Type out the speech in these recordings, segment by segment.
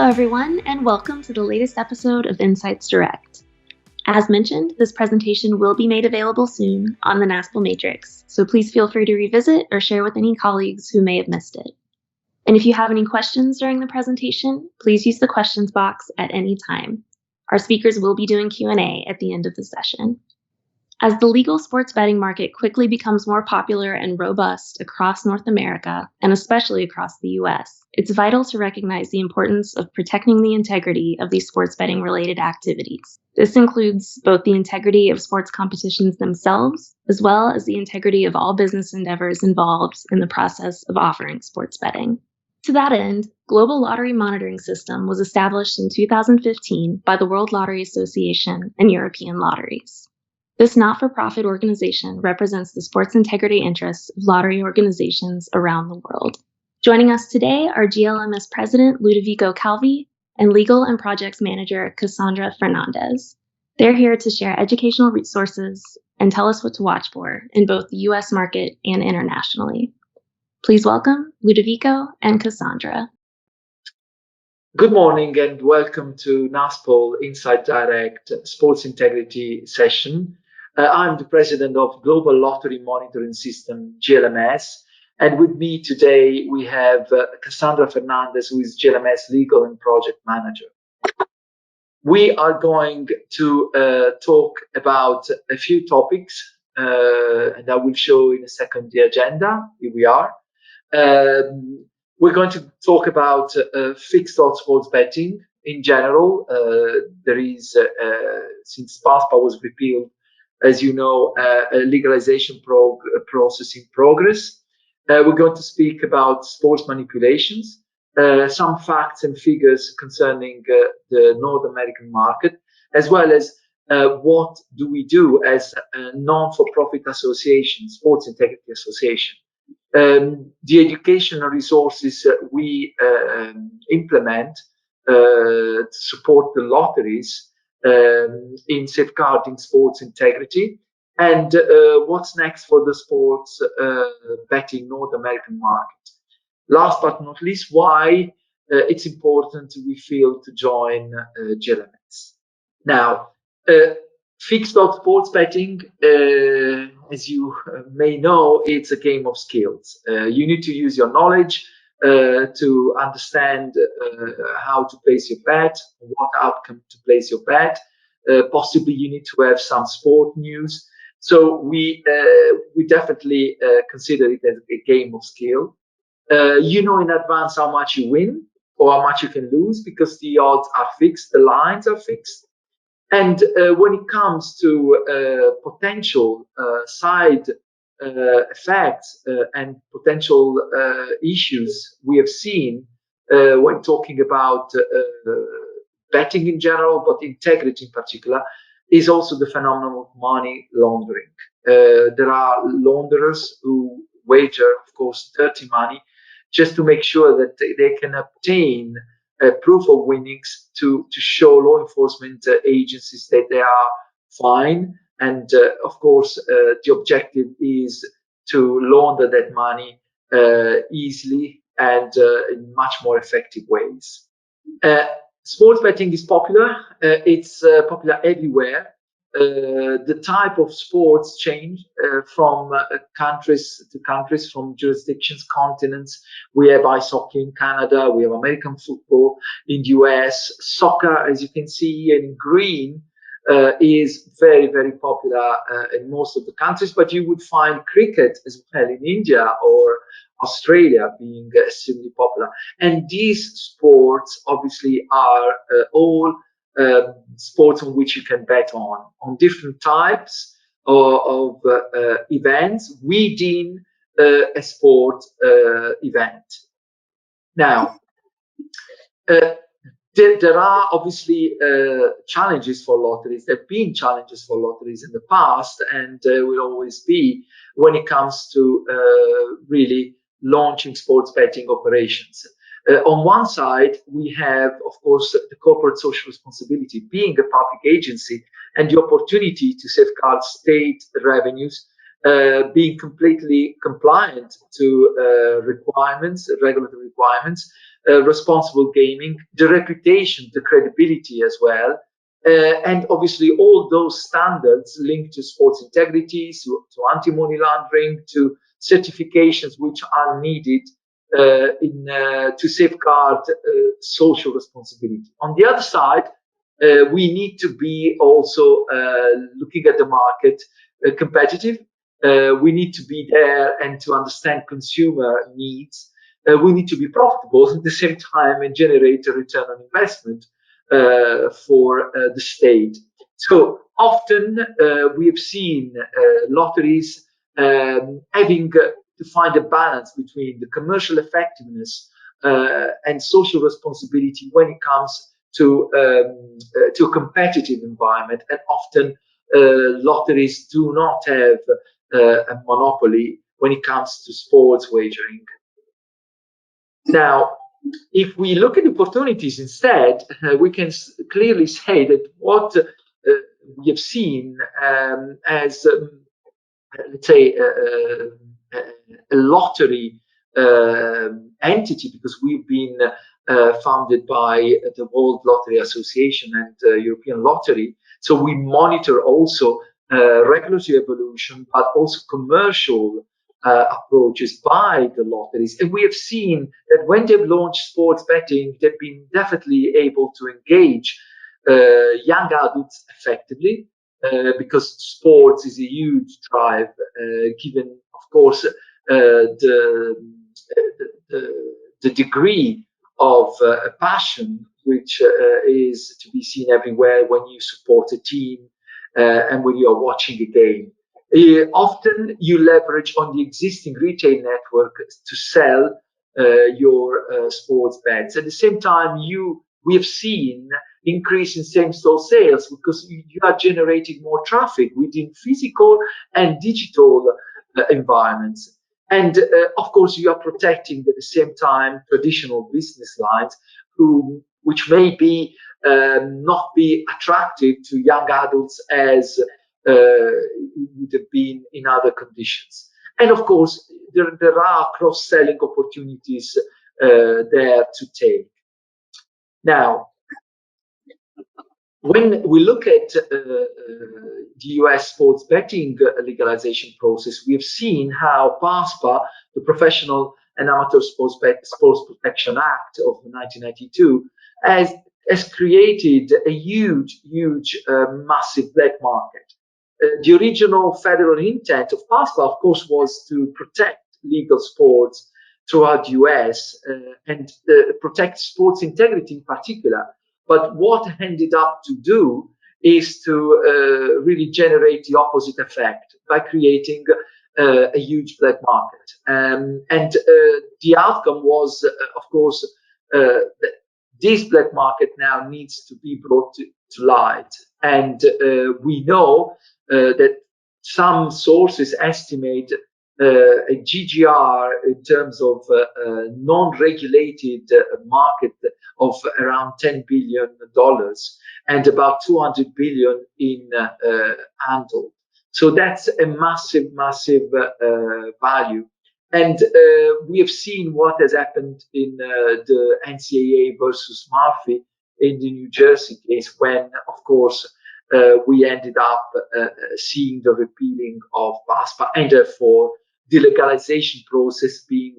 Hello, everyone, and welcome to the latest episode of Insights Direct. As mentioned, this presentation will be made available soon on the NASPL Matrix, so please feel free to revisit or share with any colleagues who may have missed it. And if you have any questions during the presentation, please use the questions box at any time. Our speakers will be doing Q&A at the end of the session. As the legal sports betting market quickly becomes more popular and robust across North America, and especially across the US, it's vital to recognize the importance of protecting the integrity of these sports betting related activities. This includes both the integrity of sports competitions themselves, as well as the integrity of all business endeavors involved in the process of offering sports betting. To that end, Global Lottery Monitoring System was established in 2015 by the World Lottery Association and European Lotteries. This not-for-profit organization represents the sports integrity interests of lottery organizations around the world. Joining us today are GLMS President Ludovico Calvi and Legal and Projects Manager Cassandra Fernandes. They're here to share educational resources and tell us what to watch for in both the US market and internationally. Please welcome Ludovico and Cassandra. Good morning and welcome to NASPL Inside Direct Sports Integrity session. I'm the president of Global Lottery Monitoring System, GLMS, and with me today we have Cassandra Fernandes, who is GLMS Legal and Project Manager. We are going to talk about a few topics, and I will show in a second the agenda. Here we are. We're going to talk about fixed odds sports betting in general. There is, since PASPA was repealed, as you know, a legalization process in progress. We're going to speak about sports manipulations, some facts and figures concerning the North American market, as well as what do we do as a non-for-profit association, Sports Integrity Association. The educational resources we implement to support the lotteries in safeguarding sports integrity, and what's next for the sports betting North American market. Last but not least, why it's important, we feel, to join GLMS. Now, fixed odds sports betting, as you may know, it's a game of skills. You need to use your knowledge to understand how to place your bet, what outcome to place your bet. Possibly you need to have some sport news. So we definitely consider it as a game of skill. You know in advance how much you win or how much you can lose because the odds are fixed, the lines are fixed. And when it comes to potential side effects and potential issues we have seen when talking about betting in general, but integrity in particular, is also the phenomenon of money laundering. There are launderers who wager, of course, dirty money just to make sure that they can obtain proof of winnings to show law enforcement agencies that they are fine. And of course, the objective is to launder that money easily and in much more effective ways. Sports betting is popular. It's popular everywhere. The type of sports change from countries to countries, from jurisdictions, continents. We have ice hockey in Canada, we have American football in the US. Soccer, as you can see here in green, is very, very popular in most of the countries, but you would find cricket as well in India or Australia being extremely popular. And these sports obviously are all sports on which you can bet on different types of events within a sport event. Now, there are obviously challenges for lotteries. There have been challenges for lotteries in the past, and there will always be when it comes to really launching sports betting operations. On one side, we have, of course, the corporate social responsibility, being a public agency, and the opportunity to safeguard state revenues being completely compliant to regulatory requirements, responsible gaming, the reputation, the credibility as well. And obviously all those standards linked to sports integrity, to anti-money laundering, to certifications which are needed to safeguard social responsibility. On the other side, we need to be also looking at the market competitive. We need to be there and to understand consumer needs. We need to be profitable at the same time and generate a return on investment for the state. So often we have seen lotteries having to find a balance between the commercial effectiveness and social responsibility when it comes to a competitive environment. And often lotteries do not have a monopoly when it comes to sports wagering. Now, if we look at opportunities instead, we can clearly say that what we have seen as, let's say, a lottery entity, because we've been founded by the World Lottery Association and European Lottery. So we monitor also regulatory evolution, but also commercial approaches by the lotteries. And we have seen that when they've launched sports betting, they've been definitely able to engage young adults effectively, because sports is a huge drive, given, of course, the degree of passion which is to be seen everywhere when you support a team and when you are watching a game. Often you leverage on the existing retail network to sell your sports bets. At the same time, we have seen increase in same-store sales because you are generating more traffic within physical and digital environments. And of course, you are protecting at the same time traditional business lines, which may be not be attractive to young adults as would have been in other conditions. And of course, there are cross-selling opportunities there to take. Now, when we look at the US sports betting legalization process, we have seen how PASPA, the Professional and Amateur Sports Protection Act of 1992, has created a huge, massive black market. The original federal intent of PASPA, of course, was to protect legal sports throughout the US and protect sports integrity in particular. But what ended up to do is to really generate the opposite effect by creating a huge black market. And the outcome was, of course, that this black market now needs to be brought to light. And we know that some sources estimate a GGR in terms of non-regulated market of around $10 billion and about 200 billion in handle. So that's a massive value. And we have seen what has happened in the NCAA versus Murphy in the New Jersey case, when, of course, we ended up seeing the repealing of PASPA, and therefore the legalization process being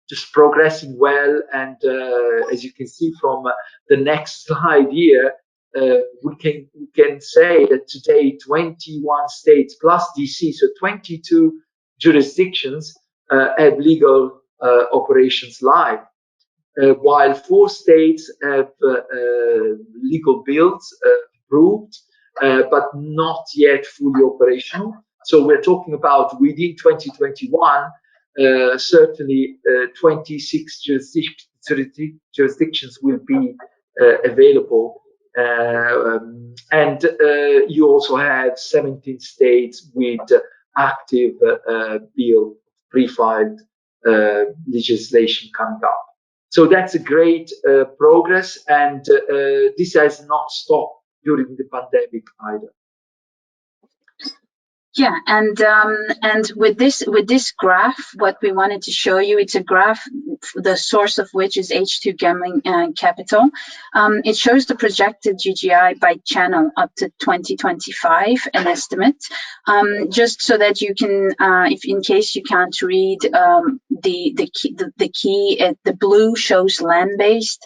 just progressing well. And as you can see from the next slide here, we can say that today 21 states plus DC, so 22 jurisdictions have legal operations live. While 4 states have legal bills approved, but not yet fully operational. So we're talking about within 2021, certainly 26 jurisdictions will be available. And you also have 17 states with active bill pre-filed legislation coming up. So that's a great progress, and this has not stopped during the pandemic either. Yeah, and with this graph, what we wanted to show you, it's a graph, the source of which is H2 Gambling Capital. It shows the projected GGI by channel up to 2025, an estimate, just so that you can, if in case you can't read the key, the blue shows land-based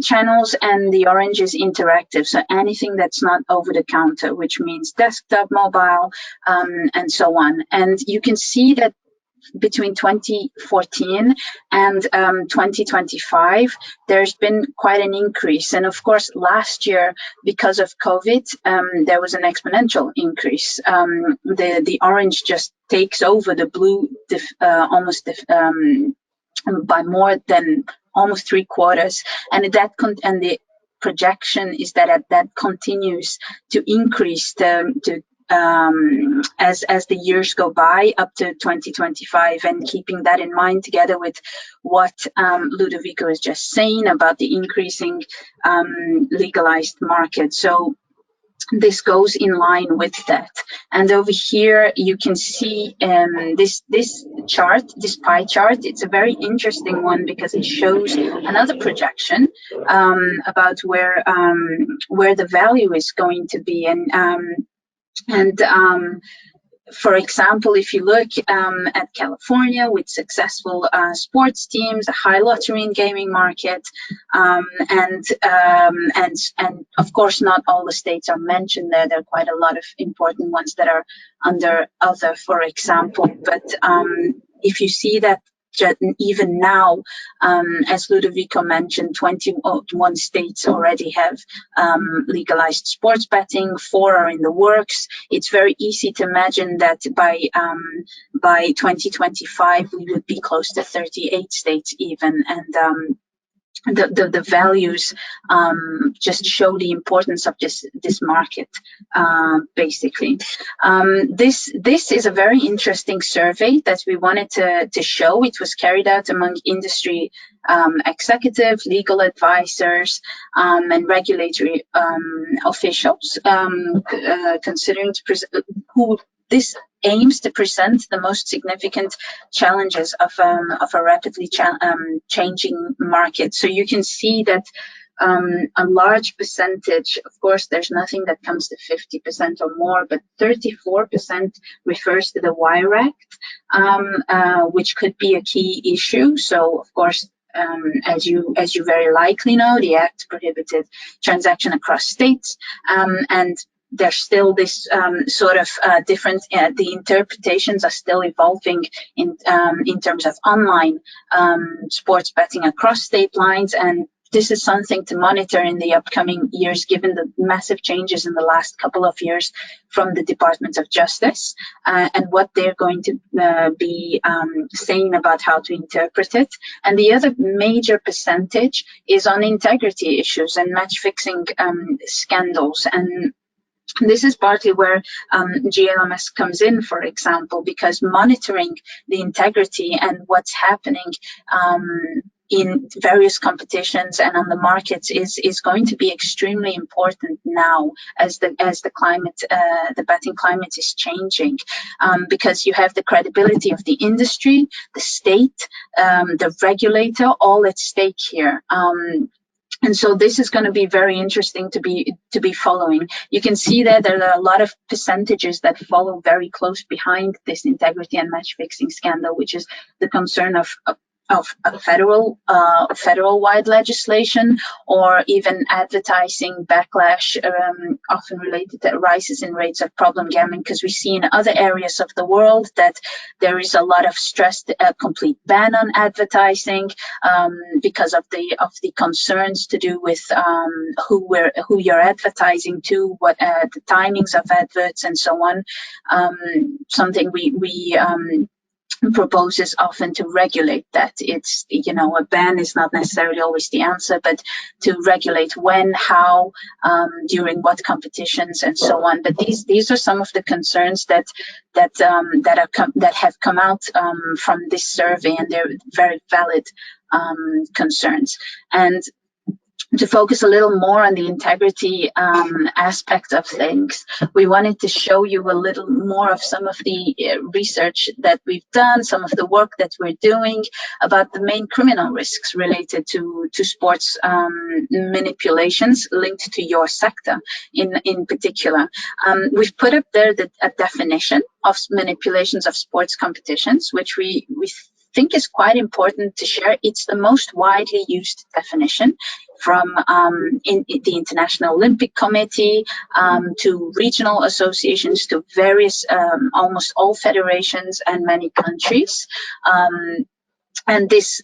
channels and the orange is interactive. So anything that's not over the counter, which means desktop, mobile, and so on. And you can see that between 2014 and 2025, there's been quite an increase. And of course, last year, because of COVID, there was an exponential increase. The orange just takes over the blue by more than almost 3/4. And the projection is that continues to increase as the years go by up to 2025, and keeping that in mind together with what Ludovico is just saying about the increasing legalized market. So this goes in line with that. And over here you can see this chart, this pie chart. It's a very interesting one because it shows another projection about where the value is going to be. And for example, if you look at California with successful sports teams, a high lottery and gaming market, and of course not all the states are mentioned there. There are quite a lot of important ones that are under other, for example. But if you see that even now, as Ludovico mentioned, 21 states already have legalized sports betting, 4 are in the works. It's very easy to imagine that by 2025 we would be close to 38 states even, and the values just show the importance of this market, basically. This is a very interesting survey that we wanted to show. It was carried out among industry executives, legal advisors, and regulatory officials, considering who this aims to present the most significant challenges of a rapidly changing market. So you can see that a large percentage, of course, there's nothing that comes to 50% or more, but 34% refers to the Wire Act, which could be a key issue. So, of course, as you very likely know, the Act prohibited transaction across states, and there's still this sort of different. The interpretations are still evolving in terms of online sports betting across state lines, and this is something to monitor in the upcoming years, given the massive changes in the last couple of years from the Department of Justice, and what they're going to be saying about how to interpret it. And the other major percentage is on integrity issues and match fixing scandals. And this is partly where GLMS comes in, for example, because monitoring the integrity and what's happening in various competitions and on the markets is going to be extremely important now as the climate, the betting climate is changing, because you have the credibility of the industry, the state, the regulator, all at stake here. And so this is going to be very interesting to be following. You can see that there are a lot of percentages that follow very close behind this integrity and match fixing scandal, which is the concern of a federal-wide legislation, or even advertising backlash, often related to rises in rates of problem gambling, because we see in other areas of the world that there is a lot of stressed complete ban on advertising, because of the concerns to do with who you're advertising to, what the timings of adverts, and so on. Something we proposes often to regulate that. It's, a ban is not necessarily always the answer, but to regulate when, how, during what competitions, and so on. But these are some of the concerns that have come out from this survey, and they're very valid concerns. And to focus a little more on the integrity aspect of things, we wanted to show you a little more of some of the research that we've done, some of the work that we're doing about the main criminal risks related to sports manipulations linked to your sector in particular. We've put up there a definition of manipulations of sports competitions, which we think is quite important to share. It's the most widely used definition, from in the International Olympic Committee to regional associations to various, almost all federations and many countries. And this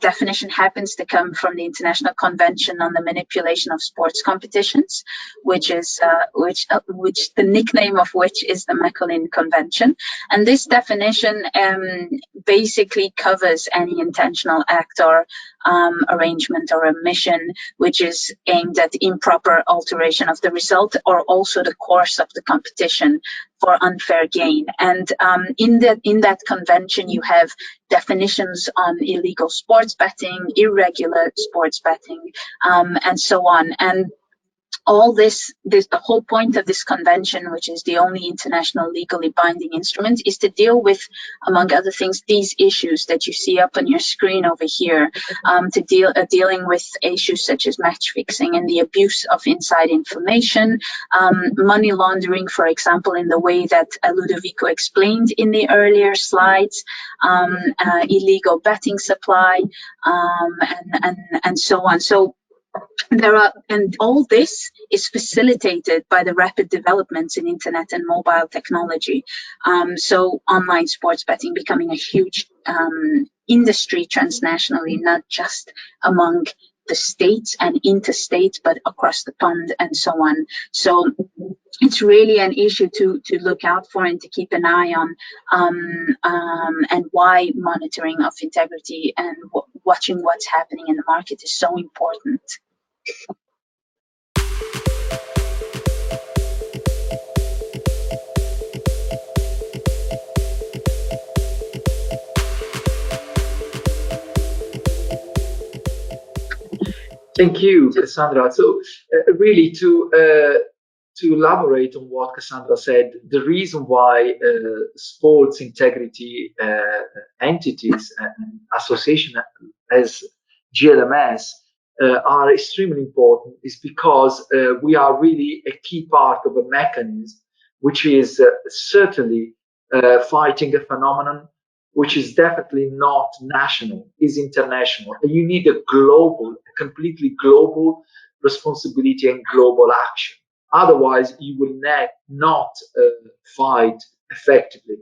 definition happens to come from the International Convention on the Manipulation of Sports Competitions, which the nickname of which is the Macaulay Convention. And this definition basically covers any intentional act or arrangement or omission which is aimed at improper alteration of the result or also the course of the competition for unfair gain. And in that convention, you have definitions on illegal sports betting, irregular sports betting, and so on. And all this, the whole point of this convention, which is the only international legally binding instrument, is to deal with, among other things, these issues that you see up on your screen over here, dealing with issues such as match fixing and the abuse of inside information, money laundering, for example, in the way that Ludovico explained in the earlier slides, illegal betting supply, and so on. So and all this is facilitated by the rapid developments in internet and mobile technology. So online sports betting becoming a huge industry transnationally, not just among the states and interstate, but across the pond and so on. So it's really an issue to look out for and to keep an eye on, and why monitoring of integrity and watching what's happening in the market is so important. Thank you, Cassandra. So really to elaborate on what Cassandra said, the reason why sports integrity entities and association as GLMS are extremely important is because we are really a key part of a mechanism which is certainly fighting a phenomenon which is definitely not national, is international. And you need a completely global responsibility and global action. Otherwise, you will not fight effectively.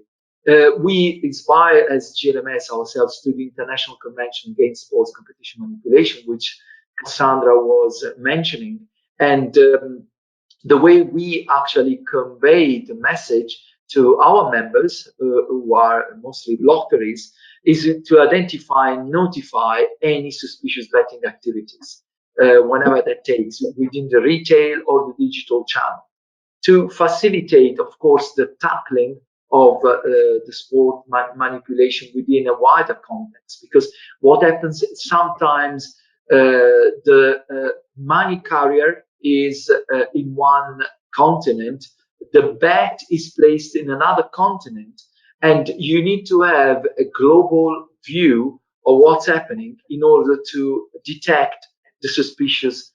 We inspire as GLMS ourselves to the International Convention Against Sports Competition Manipulation, which Cassandra was mentioning. And the way we actually convey the message to our members, who are mostly lotteries, is to identify and notify any suspicious betting activities, whenever that takes, within the retail or the digital channel, to facilitate, of course, the tackling of the sport manipulation within a wider context. Because what happens sometimes, the money carrier is in one continent, the bet is placed in another continent, and you need to have a global view of what's happening in order to detect the suspicious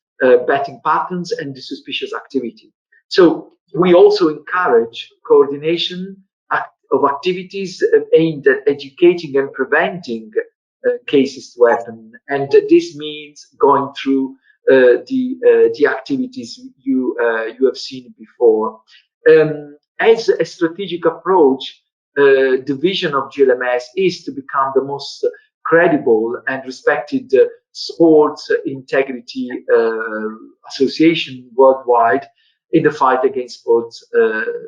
betting patterns and the suspicious activity. So we also encourage coordination of activities aimed at educating and preventing cases to happen. And this means going through the activities you have seen before. As a strategic approach, the vision of GLMS is to become the most credible and respected sports integrity association worldwide in the fight against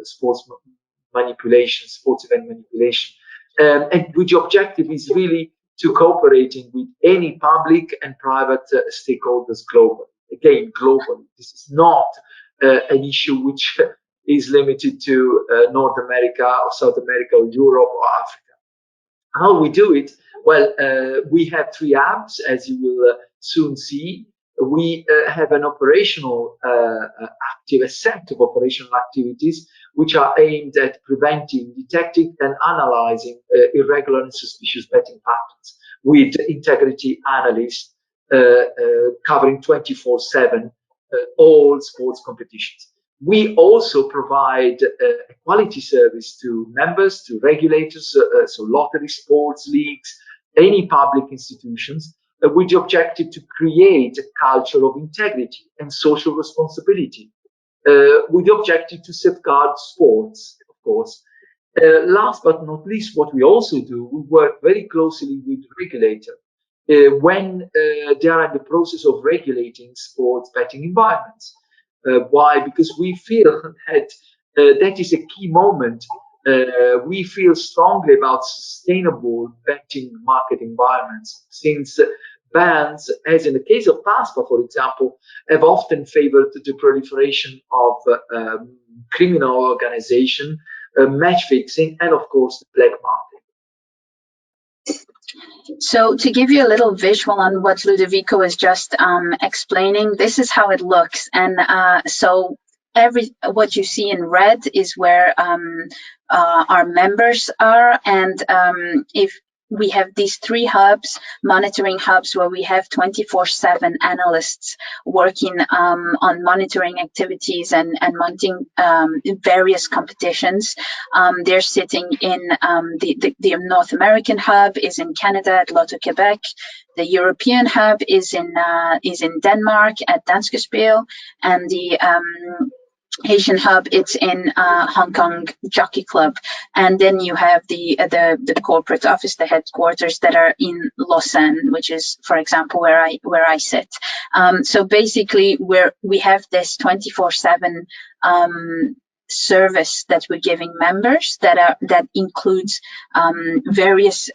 sports manipulation, sports event manipulation. And which objective is really to cooperating with any public and private stakeholders globally. Again, globally. This is not an issue which is limited to North America or South America or Europe or Africa. How we do it? Well, we have 3 apps, as you will soon see. We have an operational a set of operational activities which are aimed at preventing, detecting, and analyzing irregular and suspicious betting patterns with integrity analysts covering 24/7 all sports competitions. We also provide a quality service to members, to regulators, so lottery, sports leagues, any public institutions, with the objective to create a culture of integrity and social responsibility, with the objective to safeguard sports, of course. Last but not least, what we also do, we work very closely with regulators when they are in the process of regulating sports betting environments. Why? Because we feel that that is a key moment. We feel strongly about sustainable betting market environments, since bans, as in the case of PASPA, for example, have often favored the proliferation of criminal organization, match fixing, and of course, the black market. So to give you a little visual on what Ludovico is just explaining, this is how it looks. And so what you see in red is where our members are. And if we have these 3 hubs, monitoring hubs, where we have 24/7 analysts working on monitoring activities and monitoring various competitions. They're sitting in the North American hub is in Canada at Lotto Quebec. The European hub is in Denmark at Danske Spil, and the Asian hub, it's in Hong Kong Jockey Club, and then you have the corporate office, the headquarters that are in Lausanne, which is, for example, where I sit. So basically, we have this 24/7 service that we're giving members that includes various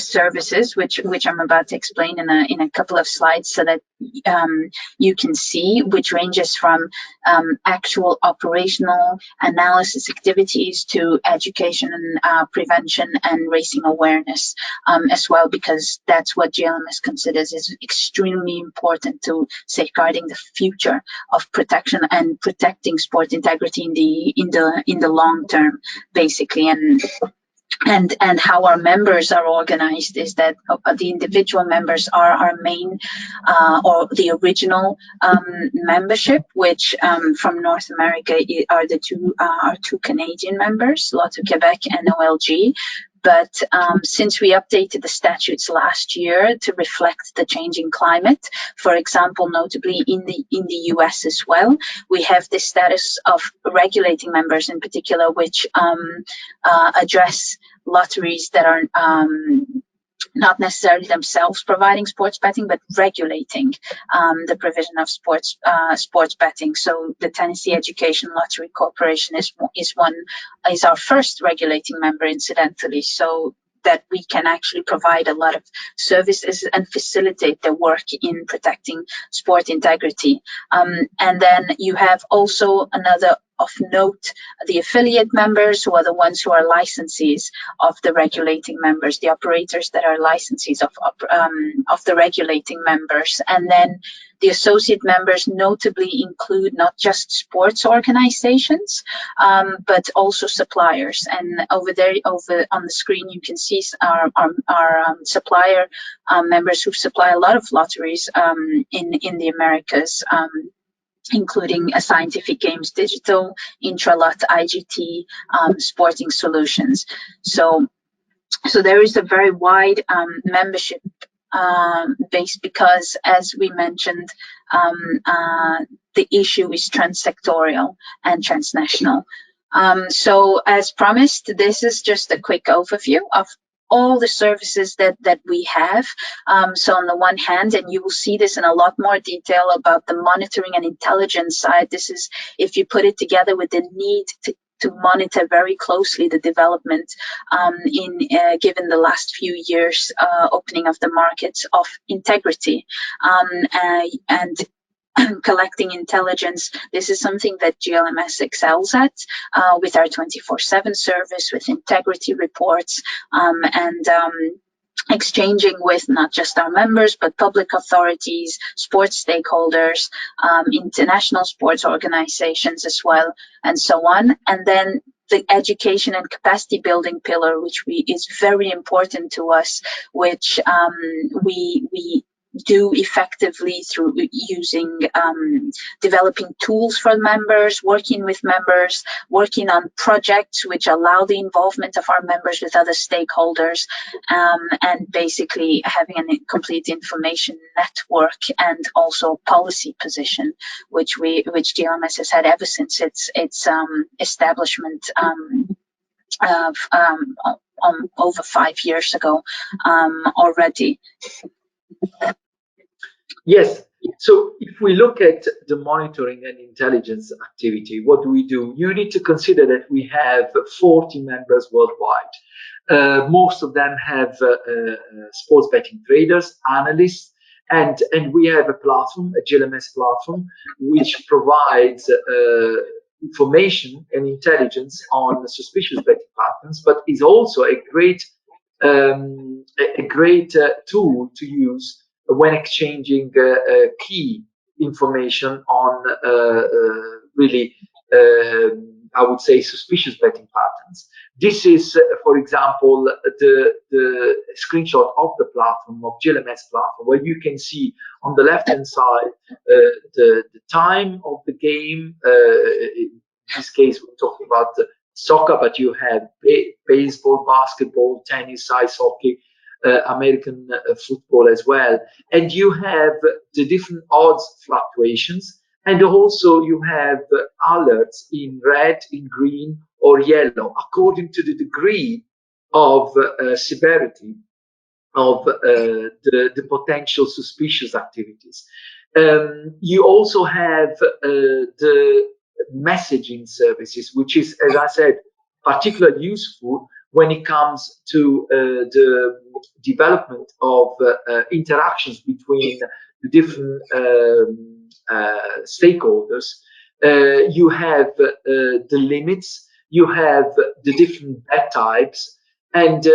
services, which I'm about to explain in a couple of slides, so that you can see, which ranges from actual operational analysis activities to education and prevention and raising awareness as well, because that's what GLMS considers is extremely important to safeguarding the future of protection and protecting sport integrity in the long term, basically. And how our members are organized is that the individual members are our main or the original membership, which from North America are the two Canadian members, Lotto Quebec and OLG. But since we updated the statutes last year to reflect the changing climate, for example, notably in the US as well, we have this status of regulating members in particular, which address lotteries that are not necessarily themselves providing sports betting, but regulating the provision of sports betting. So the Tennessee Education Lottery Corporation is our first regulating member, incidentally, so that we can actually provide a lot of services and facilitate the work in protecting sport integrity. And then you have also another of note, the affiliate members, who are the ones who are licensees of the regulating members, the operators that are licensees of the regulating members. And then the associate members notably include not just sports organizations, but also suppliers. And over on the screen, you can see our supplier members who supply a lot of lotteries in the Americas, including Scientific Games Digital, Intralot, IGT, Sporting Solutions. So there is a very wide membership base, because, as we mentioned, the issue is transsectorial and transnational. So as promised, this is just a quick overview of all the services that we have. So on the one hand, and you will see this in a lot more detail about the monitoring and intelligence side, this is if you put it together with the need to monitor very closely the development given the last few years opening of the markets of integrity and collecting intelligence. This is something that GLMS excels at with our 24/7 service, with integrity reports, and exchanging with not just our members, but public authorities, sports stakeholders, international sports organizations as well, and so on. And then the education and capacity building pillar, which is very important to us, which we do effectively through using developing tools for members, working with members, working on projects which allow the involvement of our members with other stakeholders, and basically having a complete information network and also policy position, which GLMS has had ever since its establishment over 5 years ago already. Yes. So if we look at the monitoring and intelligence activity, what do we do? You need to consider that we have 40 members worldwide. Most of them have sports betting traders, analysts, and we have a platform, a GLMS platform, which provides information and intelligence on suspicious betting patterns, but is also a great tool to use when exchanging key information on really, I would say, suspicious betting patterns. This is, for example, the screenshot of the platform, of GLMS platform, where you can see on the left-hand side the time of the game. In this case, we're talking about soccer, but you have baseball, basketball, tennis, ice hockey, American football as well. And you have the different odds fluctuations, and also you have alerts in red, in green, or yellow, according to the degree of severity of the potential suspicious activities. You also have the messaging services, which is, as I said, particularly useful when it comes to the development of interactions between the different stakeholders. You have the limits, you have the different bet types, and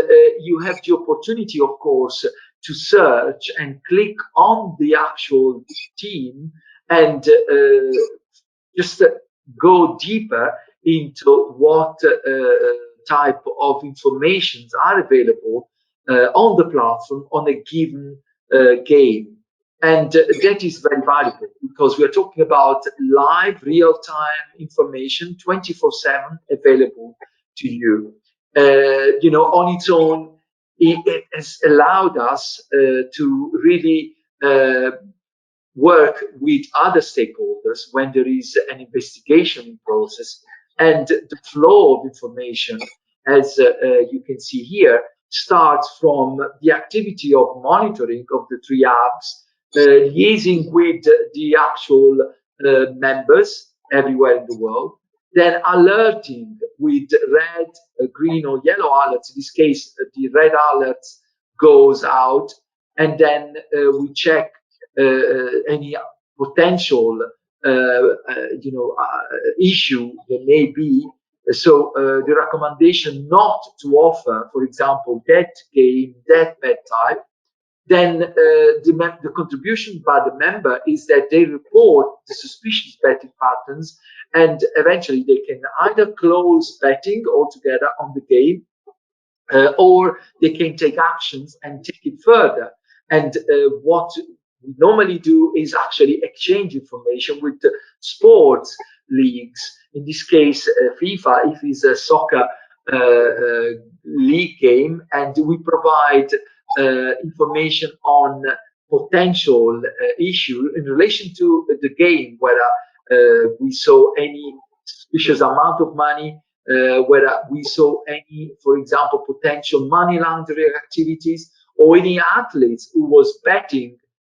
you have the opportunity, of course, to search and click on the actual team and just go deeper into what type of informations are available on the platform on a given game. And that is very valuable because we are talking about live, real-time information, 24/7 available to you. On its own, it has allowed us to really work with other stakeholders when there is an investigation in process, and the flow of information, as you can see here, starts from the activity of monitoring of the three apps, liaising with the actual members everywhere in the world, then alerting with red, green, or yellow alerts. In this case, the red alert goes out, and then we check any potential issue there may be. So the recommendation not to offer, for example, that game, that bet type. Then the contribution by the member is that they report the suspicious betting patterns, and eventually they can either close betting altogether on the game, or they can take actions and take it further. And what we normally do is actually exchange information with the sports leagues. In this case, FIFA, if it's a soccer league game, and we provide information on potential issue in relation to the game, whether we saw any suspicious amount of money, whether we saw any, for example, potential money laundering activities, or any athletes who was betting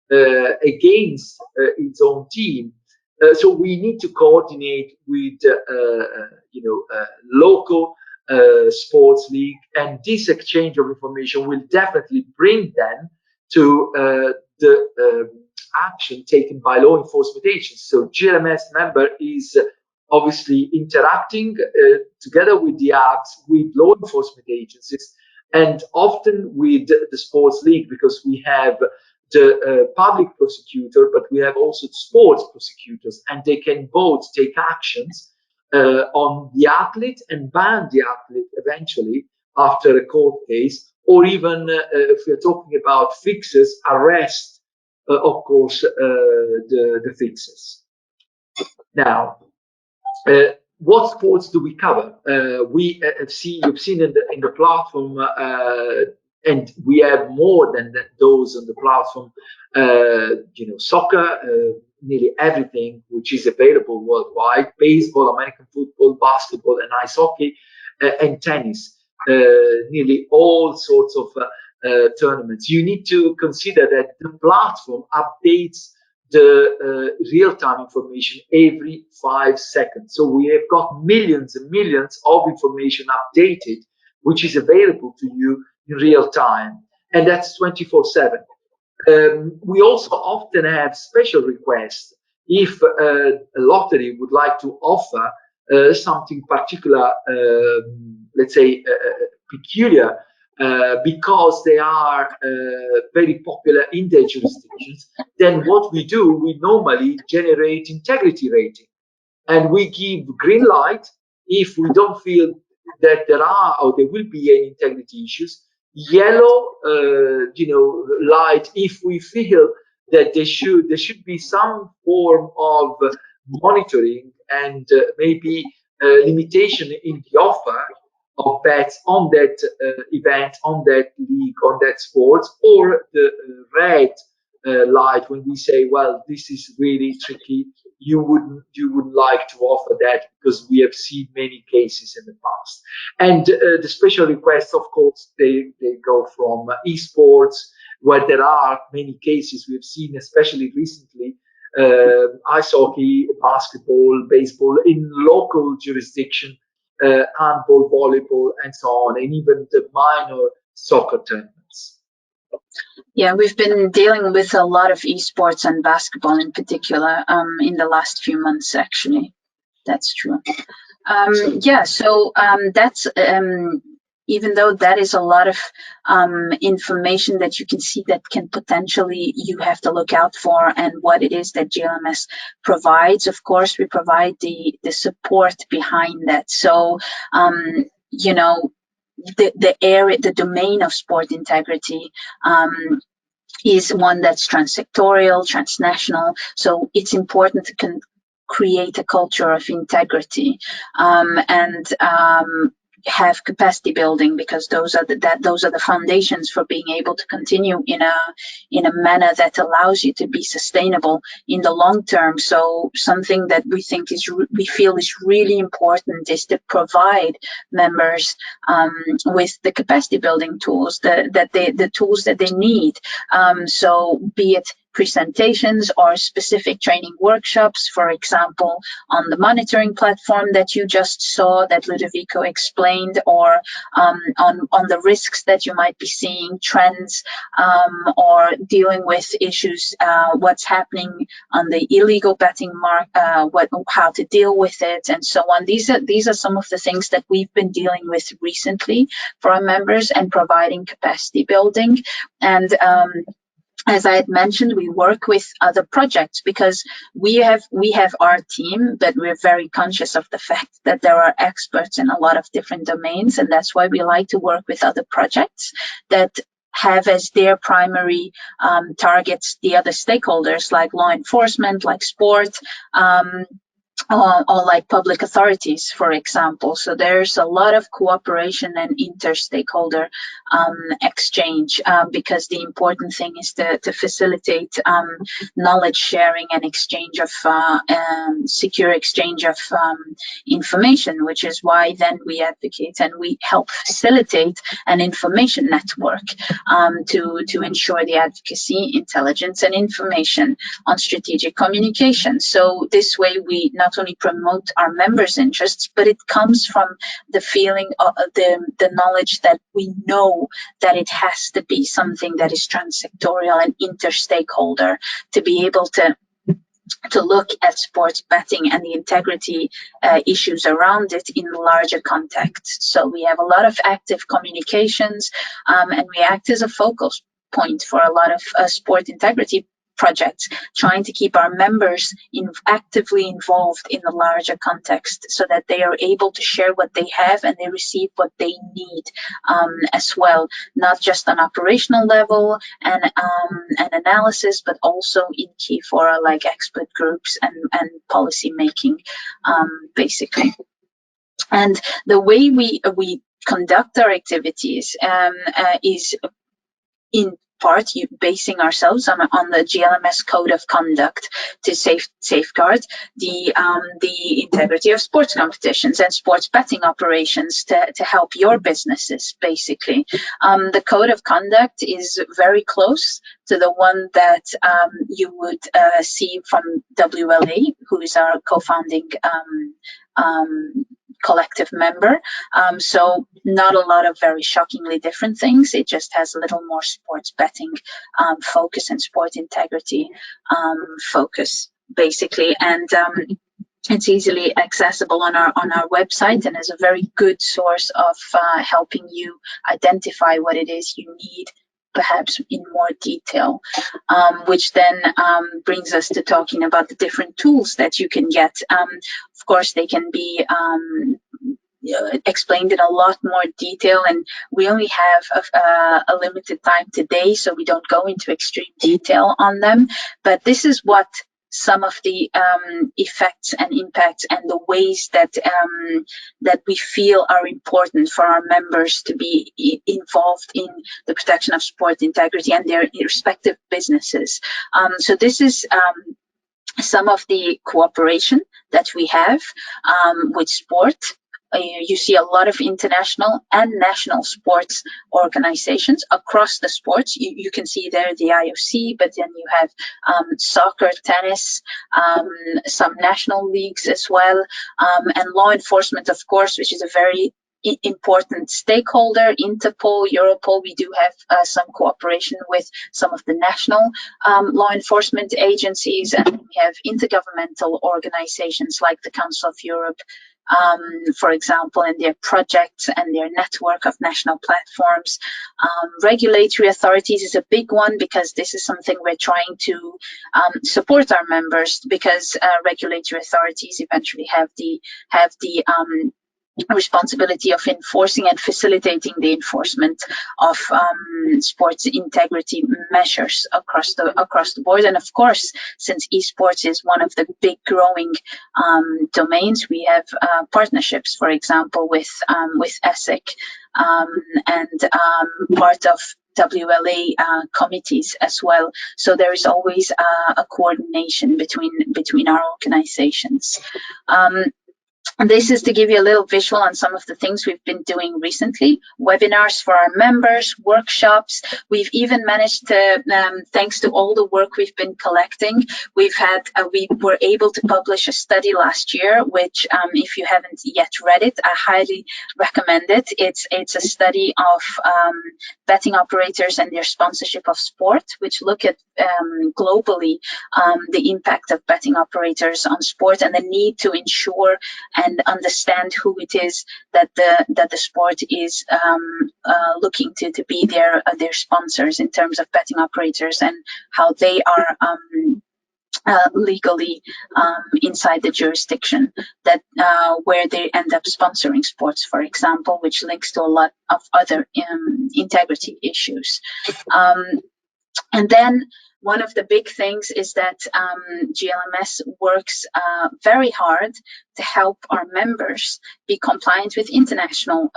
against its own team. So we need to coordinate with, local sports league, and this exchange of information will definitely bring them to the action taken by law enforcement agents. So GLMS member is obviously interacting together with the apps with law enforcement agencies, And often with the sports league, because we have the public prosecutor, but we have also sports prosecutors, and they can both take actions on the athlete and ban the athlete eventually after a court case, or even if we're talking about fixes, arrest, of course, the fixes. Now, what sports do we cover? We have seen, you've seen in the platform, and we have more than those on the platform. Soccer, nearly everything which is available worldwide: baseball, American football, basketball, and ice hockey, and tennis. Nearly all sorts of tournaments. You need to consider that the platform updates the real-time information every 5 seconds. So we have got millions and millions of information updated, which is available to you in real time. And that's 24/7. We also often have special requests. If a lottery would like to offer something particular, let's say peculiar, because they are very popular in their jurisdictions, then what we do, we normally generate integrity rating. And we give green light if we don't feel that there are or there will be any integrity issues. Yellow, light if we feel that there should be some form of monitoring and maybe limitation in the offer of bets on that event, on that league, on that sport, or the red light when we say, well, this is really tricky. You wouldn't like to offer that because we have seen many cases in the past. And the special requests, of course, they go from esports, where there are many cases we have seen, especially recently, ice hockey, basketball, baseball in local jurisdiction, handball, volleyball, and so on, and even the minor soccer tournaments. Yeah, we've been dealing with a lot of esports and basketball in particular in the last few months, actually. That's true. That's even though that is a lot of information that you can see that can potentially you have to look out for, and what it is that GLMS provides. Of course, we provide the support behind that. So, the area, the domain of sport integrity is one that's transsectorial, transnational. So it's important to create a culture of integrity and have capacity building, because those are the foundations for being able to continue in a manner that allows you to be sustainable in the long term. So something that we feel is really important is to provide members with the capacity building tools, the tools that they need. So be it presentations or specific training workshops, for example, on the monitoring platform that you just saw that Ludovico explained, or on the risks that you might be seeing, trends, or dealing with issues, what's happening on the illegal betting market, how to deal with it, and so on. These are some of the things that we've been dealing with recently for our members and providing capacity building. And as I had mentioned, we work with other projects because we have our team, but we're very conscious of the fact that there are experts in a lot of different domains, and that's why we like to work with other projects that have as their primary targets the other stakeholders, like law enforcement, like sport, or like public authorities, for example. So there's a lot of cooperation and inter-stakeholder exchange, because the important thing is to facilitate knowledge sharing and exchange of secure exchange of information, which is why then we advocate and we help facilitate an information network to ensure the advocacy, intelligence, and information on strategic communication. So this way we not only promote our members' interests, but it comes from the feeling of the knowledge that we know that it has to be something that is transsectorial and inter-stakeholder to be able to to look at sports betting and the integrity issues around it in larger context. So we have a lot of active communications, and we act as a focal point for a lot of sport integrity projects, trying to keep our members actively involved in the larger context so that they are able to share what they have and they receive what they need as well, not just on operational level and analysis, but also in key fora like expert groups and policy making, basically. And the way we conduct our activities is in part basing ourselves on the GLMS code of conduct to safeguard the integrity of sports competitions and sports betting operations to help your businesses, basically. The code of conduct is very close to the one that you would see from WLA, who is our co-founding collective member. So not a lot of very shockingly different things. It just has a little more sports betting focus and sport integrity focus, basically. And it's easily accessible on our website and is a very good source of helping you identify what it is you need, perhaps in more detail, which then brings us to talking about the different tools that you can get. Of course, they can be explained in a lot more detail, and we only have a limited time today, so we don't go into extreme detail on them. But this is what some of the effects and impacts and the ways that we feel are important for our members to be involved in the protection of sport integrity and their respective businesses. So this is some of the cooperation that we have with sport. You see a lot of international and national sports organizations across the sports. You can see there the IOC, but then you have soccer, tennis, some national leagues as well, and law enforcement, of course, which is a very important stakeholder. Interpol, Europol, we do have some cooperation with some of the national law enforcement agencies, and we have intergovernmental organizations like the Council of Europe, for example, and their projects and their network of national platforms. Regulatory authorities is a big one because this is something we're trying to support our members, because regulatory authorities eventually have the responsibility of enforcing and facilitating the enforcement of sports integrity measures across the board. And of course, since esports is one of the big growing domains, we have partnerships, for example, with ESSEC and part of WLA committees as well. So there is always a coordination between our organizations. And this is to give you a little visual on some of the things we've been doing recently. Webinars for our members, workshops. We've even managed to, thanks to all the work we've been collecting, we were able to publish a study last year, which if you haven't yet read it, I highly recommend it. It's a study of betting operators and their sponsorship of sport, which look at globally the impact of betting operators on sport and the need to ensure and understand who it is that the sport is looking to be their sponsors in terms of betting operators, and how they are legally inside the jurisdiction that where they end up sponsoring sports, for example, which links to a lot of other integrity issues. And then one of the big things is that GLMS works very hard to help our members be compliant with international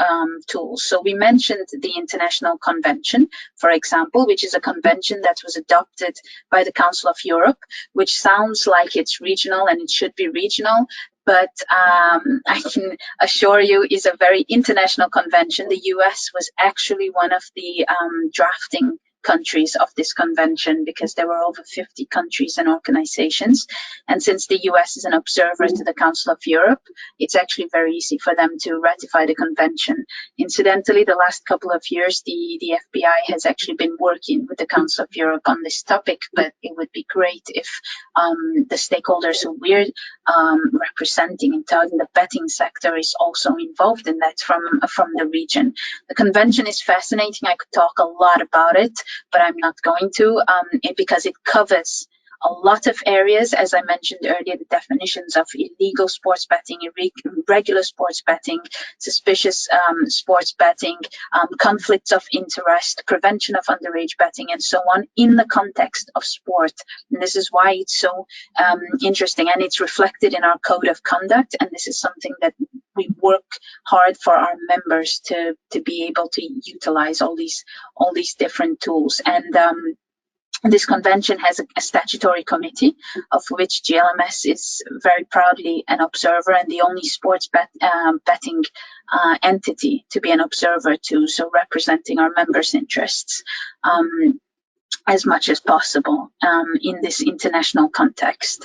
tools. So we mentioned the International Convention, for example, which is a convention that was adopted by the Council of Europe, which sounds like it's regional, and it should be regional, but I can assure you is a very international convention. The US was actually one of the drafting countries of this convention, because there were over 50 countries and organizations. And since the US is an observer to the Council of Europe, it's actually very easy for them to ratify the convention. Incidentally, the last couple of years, the FBI has actually been working with the Council of Europe on this topic, but it would be great if the stakeholders who we're representing and targeting the betting sector is also involved in that from the region. The convention is fascinating. I could talk a lot about it, but I'm not going to, because it covers a lot of areas. As I mentioned earlier, the definitions of illegal sports betting, irregular sports betting, suspicious sports betting, conflicts of interest, prevention of underage betting, and so on, in the context of sport. And this is why it's so interesting, and it's reflected in our code of conduct. And this is something that we work hard for our members to be able to utilize all these different tools. And this convention has a statutory committee, of which GLMS is very proudly an observer and the only sports betting entity to be an observer to, so representing our members' interests as much as possible in this international context.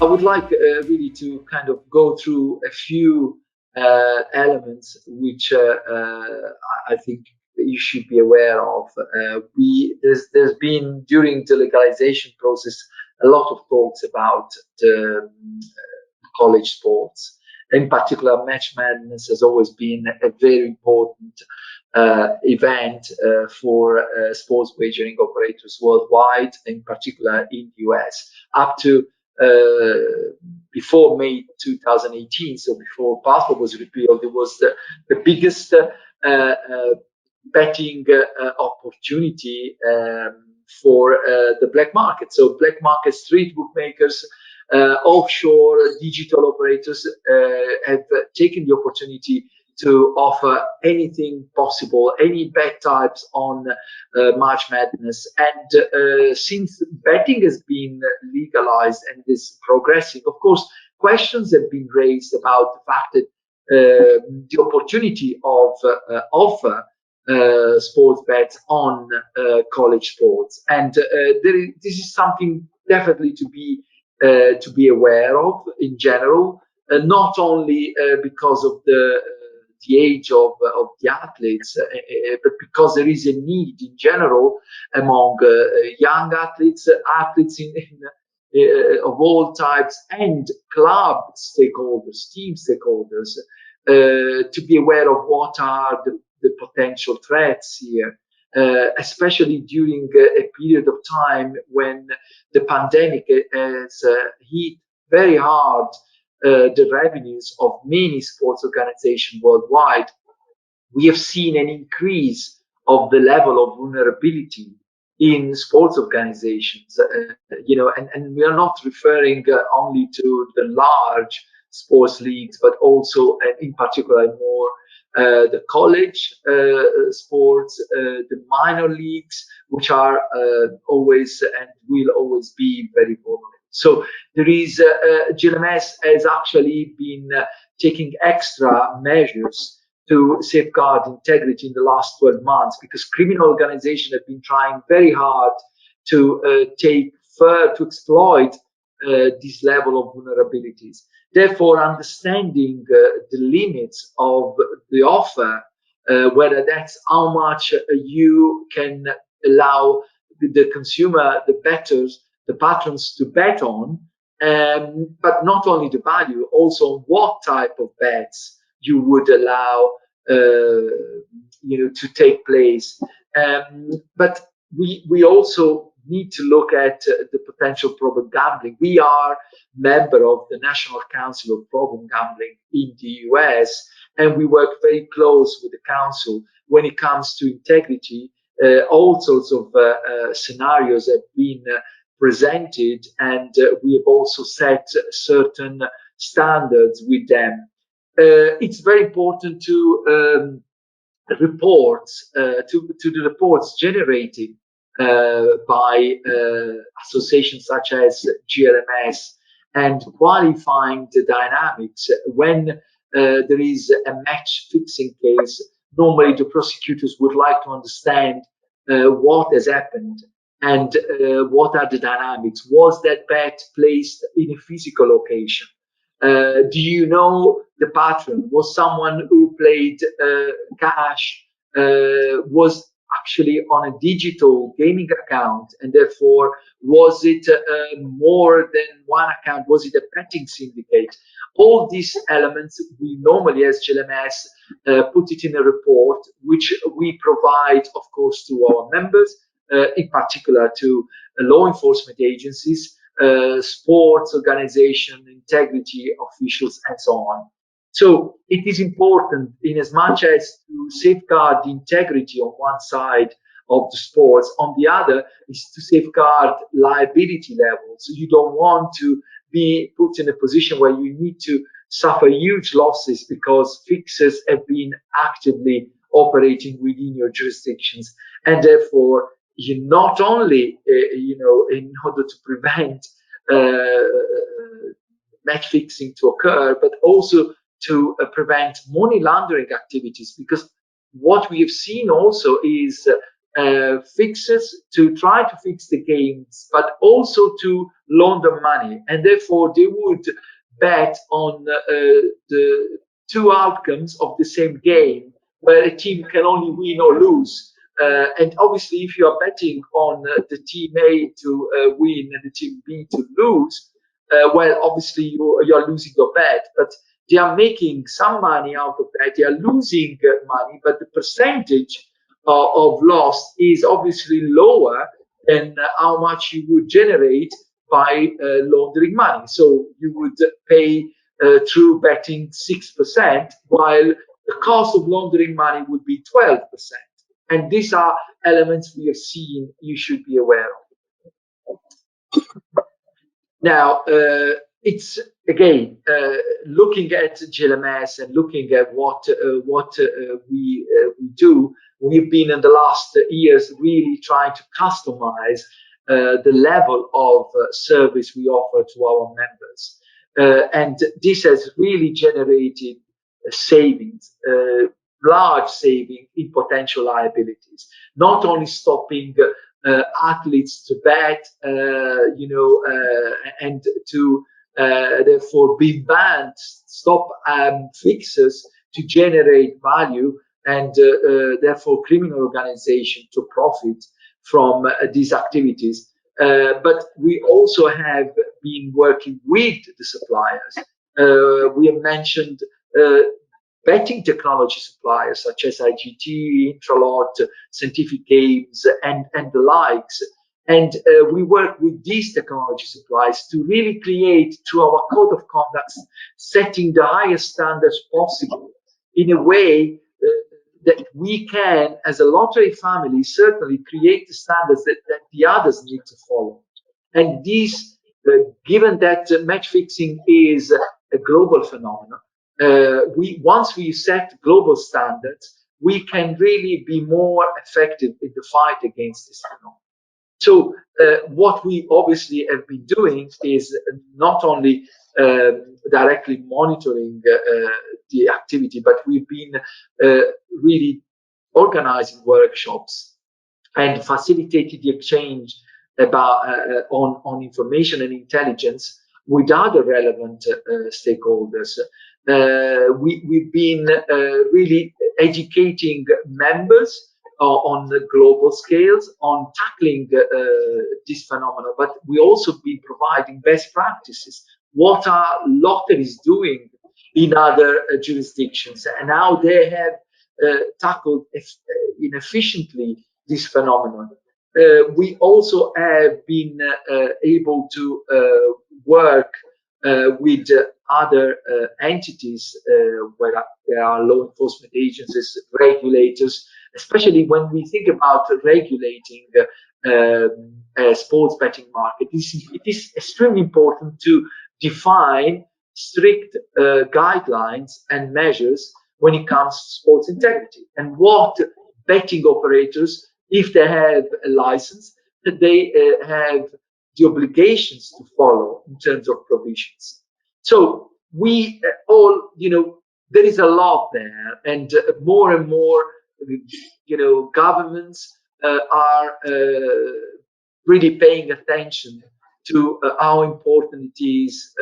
I would like really to kind of go through a few elements which I think you should be aware of. There's been, during the legalization process, a lot of talks about the college sports. In particular, Match Madness has always been a very important event for sports wagering operators worldwide, in particular in the US. Up to before May 2018, so before basketball was repealed, it was the biggest betting opportunity for the black market. So black market street bookmakers, offshore digital operators have taken the opportunity to offer anything possible, any bet types on March Madness. And since betting has been legalized and is progressing, of course, questions have been raised about the fact that the opportunity of offer sports bets on college sports. And this is something definitely to be aware of in general, not only because of the age of the athletes, but because there is a need in general among young athletes of all types, and club stakeholders, team stakeholders, to be aware of what are the potential threats here, especially during a period of time when the pandemic has hit very hard the revenues of many sports organizations worldwide. We have seen an increase of the level of vulnerability in sports organizations, and we are not referring only to the large sports leagues, but also, in particular, more the college sports, the minor leagues, which are always and will always be very vulnerable. So there is GLMS has actually been taking extra measures to safeguard integrity in the last 12 months, because criminal organizations have been trying very hard to exploit this level of vulnerabilities. Therefore, understanding the limits of the offer, whether that's how much you can allow the consumer, the bettors, the patrons to bet on, but not only the value, also what type of bets you would allow to take place. But we also need to look at the potential problem gambling. We are member of the National Council of Problem Gambling in the US, and we work very close with the council when it comes to integrity. All sorts of scenarios have been presented, and we have also set certain standards with them. It's very important to reports to the reports generated by associations such as GLMS, and qualifying the dynamics. When there is a match fixing case, normally the prosecutors would like to understand what has happened and what are the dynamics. Was that bet placed in a physical location? Do you know the pattern? Was someone who played cash was actually on a digital gaming account, and therefore was it more than one account? Was it a betting syndicate? All these elements we normally as GLMS put it in a report, which we provide, of course, to our members, in particular to law enforcement agencies, sports organization, integrity officials, and so on. So it is important in as much as to safeguard the integrity on one side of the sports, on the other is to safeguard liability levels. So you don't want to be put in a position where you need to suffer huge losses because fixers have been actively operating within your jurisdictions, and therefore you not only in order to prevent match fixing to occur, but also to prevent money laundering activities, because what we have seen also is fixers to try to fix the games, but also to launder money, and therefore they would bet on the two outcomes of the same game, where a team can only win or lose. And obviously, if you are betting on the team A to win and the team B to lose, well, obviously you are losing your bet, but they are making some money out of that. They are losing money, but the percentage of loss is obviously lower than how much you would generate by laundering money. So you would pay through betting 6%, while the cost of laundering money would be 12%. And these are elements we have seen you should be aware of. Now, it's again looking at GLMS and looking at what we do. We've been in the last years really trying to customize the level of service we offer to our members, and this has really generated savings. Large saving in potential liabilities, not only stopping athletes to bet, and to therefore be banned, stop fixers to generate value, and therefore criminal organization to profit from these activities. But we also have been working with the suppliers. We have mentioned betting technology suppliers such as IGT, Intralot, Scientific Games, and the likes. And we work with these technology suppliers to really create, through our code of conduct, setting the highest standards possible in a way that we can, as a lottery family, certainly create the standards that the others need to follow. And these, given that match fixing is a global phenomenon, once we set global standards, we can really be more effective in the fight against this phenomenon. So what we obviously have been doing is not only directly monitoring the activity, but we've been really organizing workshops and facilitating the exchange about on information and intelligence with other relevant stakeholders. We've been really educating members on the global scales on tackling this phenomenon, but we also been providing best practices. What are lotteries doing in other jurisdictions, and how they have tackled efficiently this phenomenon. We also have been able to work with other entities where there are law enforcement agencies, regulators, especially when we think about regulating a sports betting market. It is extremely important to define strict guidelines and measures when it comes to sports integrity, and what betting operators if they have a license, that they have the obligations to follow in terms of provisions. So we all, there is a lot there, and more and more, governments are really paying attention to how important it is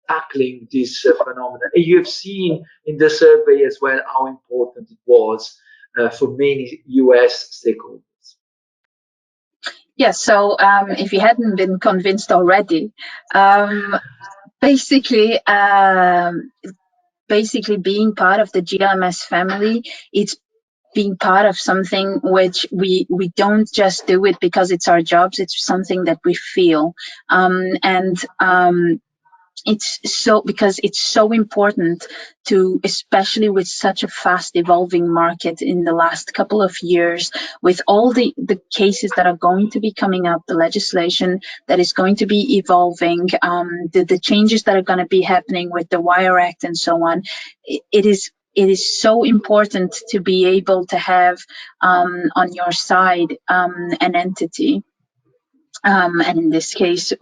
tackling this phenomenon. And you have seen in the survey as well how important it was for many US stakeholders. Yes, so if you hadn't been convinced already, basically being part of the GLMS family, it's being part of something which we don't just do it because it's our jobs, it's something that we feel. It's so important to, especially with such a fast evolving market in the last couple of years, with all the cases that are going to be coming up, the legislation that is going to be evolving, the changes that are going to be happening with the Wire Act and so on. It is so important to be able to have on your side an entity, and in this case,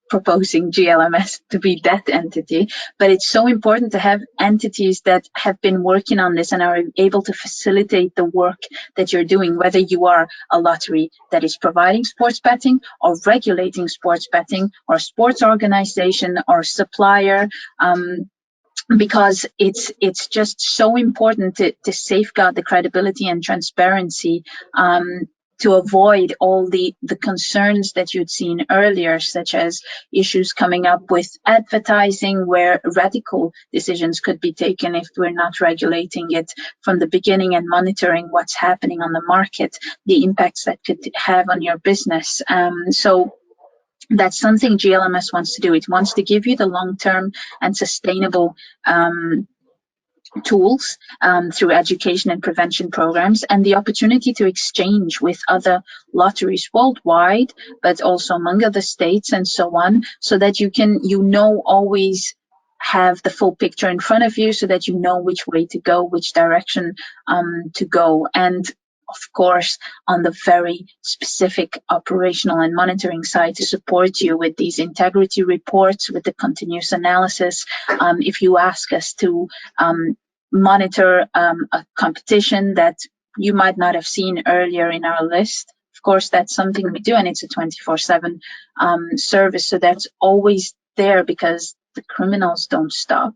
proposing GLMS to be that entity. But it's so important to have entities that have been working on this and are able to facilitate the work that you're doing, whether you are a lottery that is providing sports betting or regulating sports betting, or a sports organization or supplier. Because it's just so important to safeguard the credibility and transparency, to avoid all the concerns that you'd seen earlier, such as issues coming up with advertising, where radical decisions could be taken if we're not regulating it from the beginning and monitoring what's happening on the market, the impacts that could have on your business. So that's something GLMS wants to do. It wants to give you the long-term and sustainable tools through education and prevention programs, and the opportunity to exchange with other lotteries worldwide, but also among other states and so on, so that you can, always have the full picture in front of you, so that you know which way to go, which direction to go. And of course, on the very specific operational and monitoring side, to support you with these integrity reports, with the continuous analysis. If you ask us to monitor a competition that you might not have seen earlier in our list, of course, that's something we do, and it's a 24/7 service. So that's always there, because the criminals don't stop.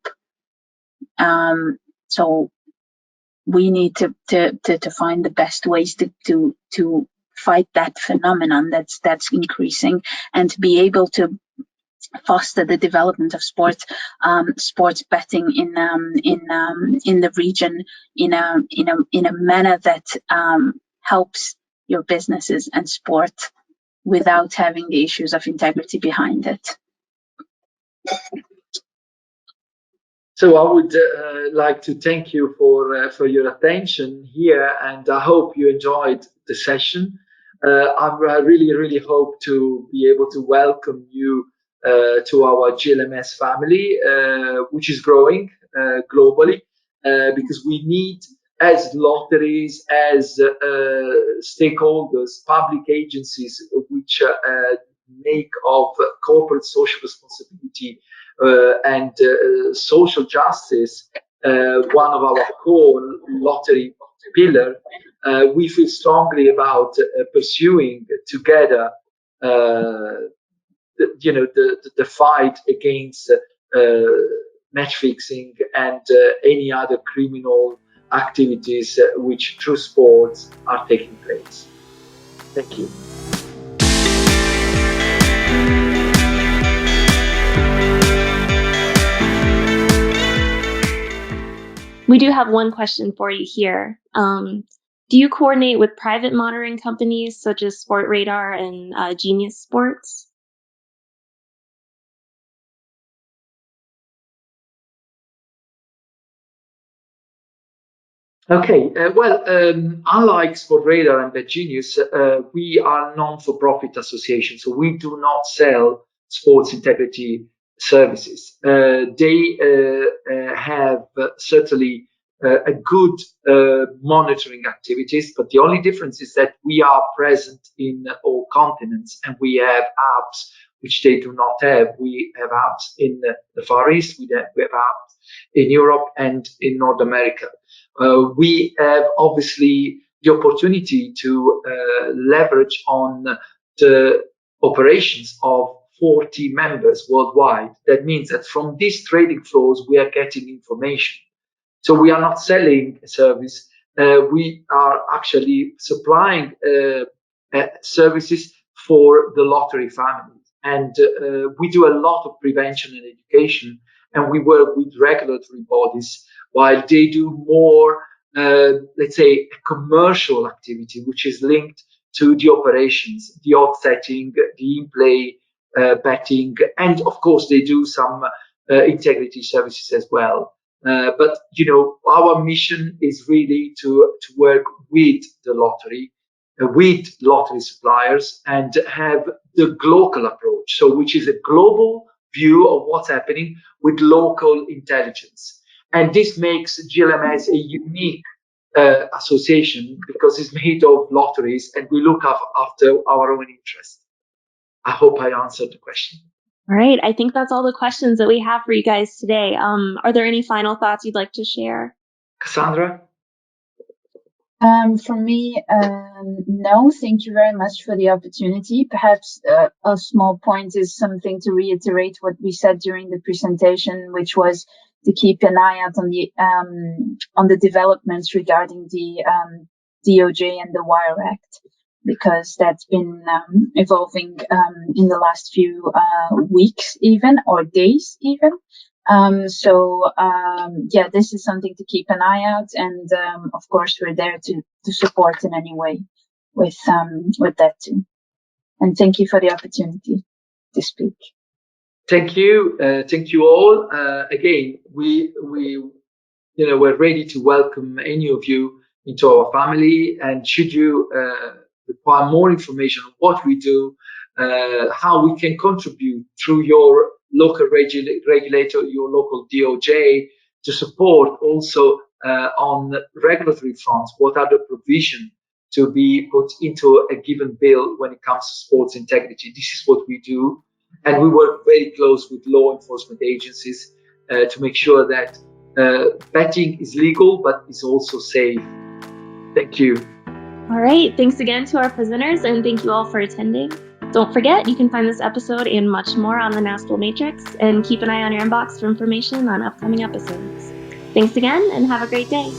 So we need to find the best ways to fight that phenomenon that's increasing, and to be able to foster the development of sports betting in the region in a manner that helps your businesses and sport without having the issues of integrity behind it. So I would like to thank you for your attention here, and I hope you enjoyed the session. I really hope to be able to welcome you to our GLMS family, which is growing globally, because we need, as lotteries, as stakeholders, public agencies, which make of corporate social responsibility and social justice one of our core lottery pillar. We feel strongly about pursuing together the fight against match fixing and any other criminal activities which through sports are taking place. Thank you. We do have one question for you here. Do you coordinate with private monitoring companies such as Sport Radar and Genius Sports? Okay, unlike Sport Radar and the Genius, we are non-for-profit association, so we do not sell sports integrity services. They have certainly a good monitoring activities, but the only difference is that we are present in all continents and we have apps which they do not have. We have apps in the Far East, we have apps in Europe and in North America. We have obviously the opportunity to leverage on the operations of 40 members worldwide. That means that from these trading floors, we are getting information. So we are not selling a service. We are actually supplying services for the lottery families. And we do a lot of prevention and education, and we work with regulatory bodies while they do more, let's say, a commercial activity, which is linked to the operations, the odds setting, the in-play betting, and of course they do some integrity services as well. But our mission is really to work with the lottery, with lottery suppliers, and have the global approach. So, which is a global view of what's happening with local intelligence, and this makes GLMS a unique association because it's made of lotteries, and we look after our own interests. I hope I answered the question. All right. I think that's all the questions that we have for you guys today. Are there any final thoughts you'd like to share? Cassandra? For me, no, thank you very much for the opportunity. Perhaps a small point is something to reiterate what we said during the presentation, which was to keep an eye out on the developments regarding the DOJ and the Wire Act, because that's been evolving in the last few weeks even, or days even. This is something to keep an eye out, and of course we're there to support in any way with that too. And thank you for the opportunity to speak. Thank you all. Again, we're ready to welcome any of you into our family. And should you require more information on what we do, how we can contribute through your local regulator, your local DOJ, to support also on regulatory fronts, what are the provisions to be put into a given bill when it comes to sports integrity. This is what we do. And we work very close with law enforcement agencies to make sure that betting is legal, but is also safe. Thank you. All right. Thanks again to our presenters, and thank you all for attending. Don't forget, you can find this episode and much more on the NASPL Matrix, and keep an eye on your inbox for information on upcoming episodes. Thanks again, and have a great day.